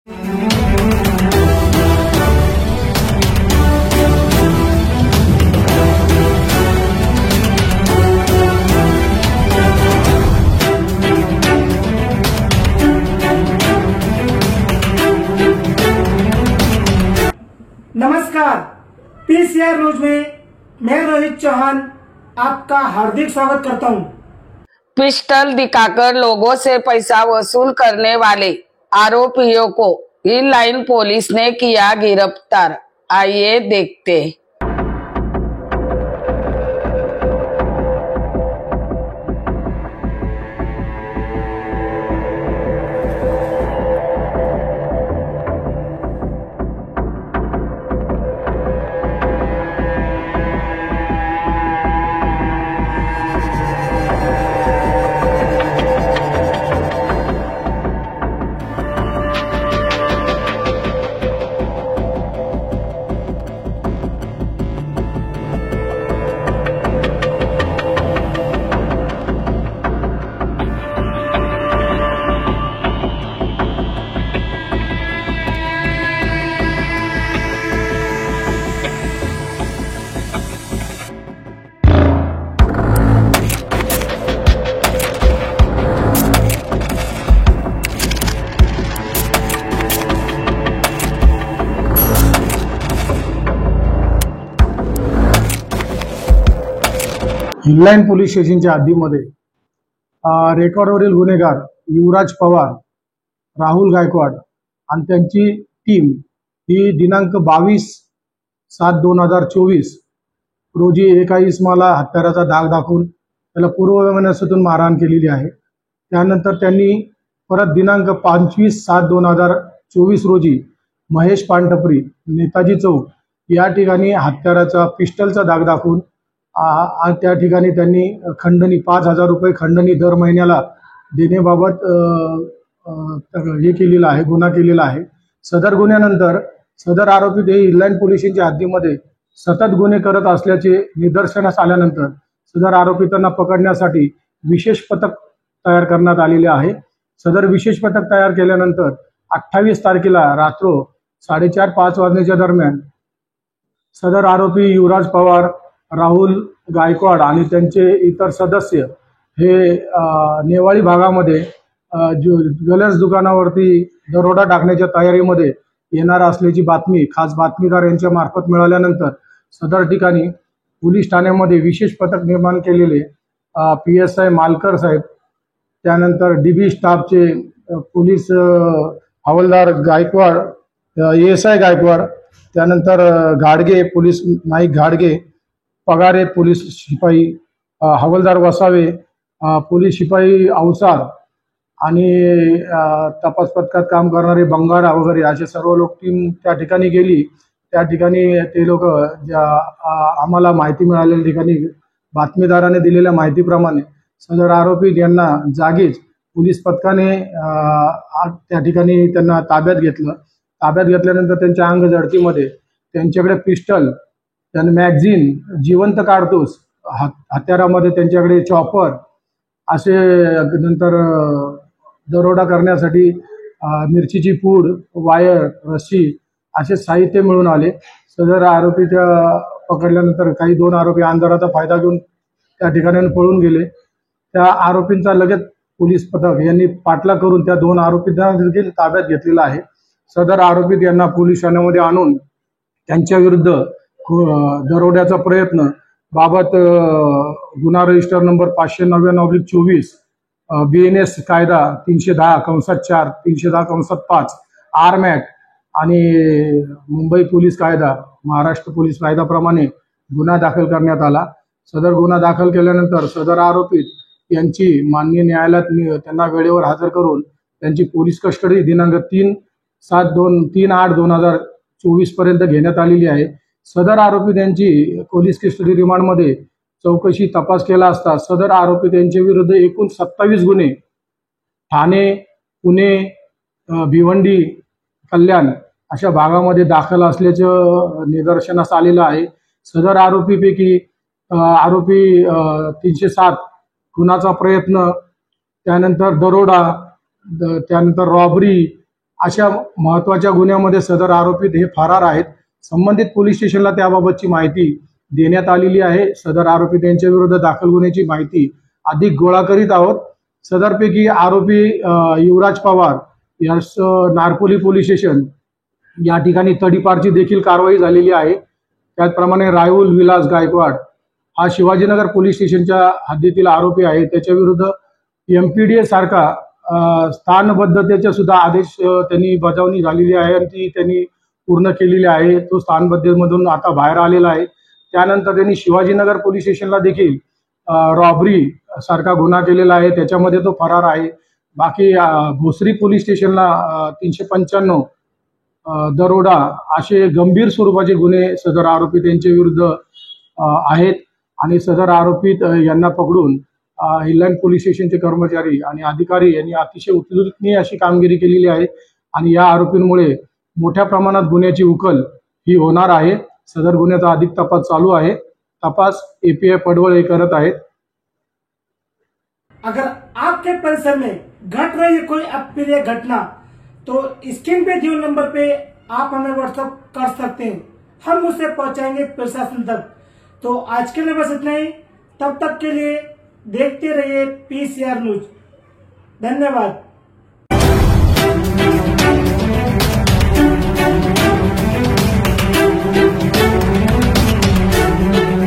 नमस्कार, PCR news में मैं रोहित चौहान आपका हार्दिक स्वागत करता हूं। पिस्टल दिखाकर लोगों से पैसा वसूल करने वाले आरोपियों को हिल लाइन पुलिस ने किया गिरफ्तार। आइए देखते। हिल पोलीस स्टेशनच्या हद्दीमध्ये रेकॉर्डवरील गुन्हेगार युवराज पवार, राहुल गायकवाड आणि त्यांची टीम ही दिनांक 22/7/2024 रोजी एका इसमाला हत्याराचा धाक दाखवून त्याला पूर्वविमानातून मारहाण केलेली आहे। त्यानंतर त्यांनी परत दिनांक 25/7/2024 रोजी महेश पानटपरी, नेताजी चौक या ठिकाणी हत्याराचा पिस्टलचा धाक दाखवून त्या ठिकाणी त्यांनी खंडणी 5,000 रुपये खंडणी दर महिन्याला देण्याबाबत हे केलेलं आहे, गुन्हा केलेला आहे। सदर गुन्ह्यानंतर सदर आरोपी ते हिल लाइन पोलिसांच्या हद्दीमध्ये सतत गुन्हे करत असल्याचे निदर्शनास आल्यानंतर सदर आरोपितांना पकडण्यासाठी विशेष पथक तयार करण्यात आलेले आहे। सदर विशेष पथक तयार केल्यानंतर 28 तारखेला रात्र 4:30-5 वाजण्याच्या दरम्यान सदर आरोपी युवराज पवार, राहुल गायकवाड आणि त्यांचे इतर सदस्य हे नेवाळी भागामध्ये ज्वेलर्स दुकानावरती दरोडा टाकण्याच्या तयारीमध्ये येणार असल्याची बातमी खास बातमीदार यांच्या मार्फत मिळाल्यानंतर सदर ठिकाणी पोलीस ठाण्यामध्ये विशेष पथक निर्माण केलेले PSI मालकर साहेब, त्यानंतर DB स्टाफचे पोलीस हवालदार गायकवाड, ASI गायकवाड, त्यानंतर घाडगे पोलीस नाईक घाडगे, पगारे पोलीस शिपाई, हवालदार वसावे पोलीस शिपाई अवसार आणि तपास पथकात काम करणारे बंगारा वगैरे असे सर्व लोक टीम त्या ठिकाणी गेली। त्या ठिकाणी ते लोक आम्हाला माहिती मिळालेल्या ठिकाणी बातमीदाराने दिलेल्या माहितीप्रमाणे सदर आरोपी यांना जागीच पोलीस पथकाने त्या ठिकाणी त्यांना ताब्यात घेतलं। ताब्यात घेतल्यानंतर त्यांच्या अंग जडतीमध्ये त्यांच्याकडे पिस्टल, त्यांना मॅगझिन, जिवंत काडतूस, हत्यारामध्ये त्यांच्याकडे चॉपर असे, नंतर दरोडा करण्यासाठी मिरचीची पूड, वायर, रस्सी असे साहित्य मिळून आले। सदर आरोपीच्या पकडल्यानंतर काही 2 आरोपी अंधाराचा फायदा घेऊन त्या ठिकाणाहून पळून गेले। त्या आरोपींचा लगेच पोलीस पथक यांनी पाठलाग करून त्या 2 आरोपींना देखील ताब्यात घेतलेला आहे। सदर आरोपी यांना पोलीस ठाण्यामध्ये आणून त्यांच्या विरुद्ध दरोड्याचा प्रयत्न बाबत गुन्हा रजिस्टर नंबर 599/24 BNS कायदा 310/4 310/5 आरमॅट आणि मुंबई पोलीस कायदा, महाराष्ट्र पोलीस कायद्याप्रमाणे गुन्हा दाखल करण्यात आला। सदर गुन्हा दाखल केल्यानंतर सदर आरोपी यांची माननीय न्यायालयात त्यांना वेळेवर हजर करून त्यांची पोलीस कस्टडी दिनांक 3/8/2024 पर्यंत घेण्यात आलेली आहे। सदर आरोपी त्यांची पोलीस कस्टडी रिमांडमध्ये चौकशी तपास केला असता सदर आरोपी त्यांच्या विरुद्ध एकूण 27 गुन्हे ठाणे, पुणे, भिवंडी, कल्याण अशा भागामध्ये दाखल असल्याचं निदर्शनास आलेलं आहे। सदर आरोपीपैकी आरोपी 307 खुनाचा प्रयत्न, त्यानंतर दरोडा, त्यानंतर रॉबरी अशा महत्वाच्या गुन्ह्यामध्ये सदर आरोपी हे फरार आहेत. संबंधित पोलीस स्टेशनला त्याबाबतची माहिती देण्यात आलेली आहे. सदर आरोपी त्यांच्या विरुद्ध दाखल गुन्ह्याची माहिती अधिक गोळा करीत आहोत. सदरपैकी आरोपी युवराज पवार यास नारपोली पोलीस स्टेशन या ठिकाणी तडीपारची देखील कारवाई झालेली आहे. त्याचप्रमाणे राहुल विलास गायकवाड हा शिवाजीनगर पोलीस स्टेशनच्या हद्दीतील आरोपी आहे. त्याच्या विरुद्ध MPDA सारखा स्थानबद्धतेचे सुद्धा आदेश त्यांनी बजावणी झालेली आहे आणि ती त्यांनी पूर्ण केलेली आहे. तो स्थानबद्धतेमधून आता बाहेर आलेला आहे. त्यानंतर त्यांनी शिवाजीनगर पोलीस स्टेशनला देखील रॉबरी सारखा गुन्हा केलेला आहे. त्याच्यामध्ये तो फरार आहे. बाकी भोसरी पोलीस स्टेशनला 395 दरोडा असे गंभीर स्वरूपाचे गुन्हे सदर आरोपी त्यांच्या विरुद्ध आहेत आणि सदर आरोपीत यांना पकडून हिलँड पोलीस स्टेशनचे कर्मचारी आणि अधिकारी यांनी अतिशय उल्लेखनीय अशी कामगिरी केलेली आहे आणि या आरोपींमुळे मोठ्या प्रमाणात गुन्ह्याची उकल ही होणार आहे. सदर गुन्ह्याचा अधिक तपास चालू आहे. तपास API पडवळ हे करत आहेत. अगर आपके परिसर में घट रही है कोई अप्रिय घटना तो स्क्रीन पे दिए नंबर पे आप हमें व्हाट्सएप कर सकते हैं. हम उसे पहुंचाएंगे प्रशासन तक. तो आज के लिए बस इतना ही. तब तक के लिए देखते रहिए PCR न्यूज. धन्यवाद.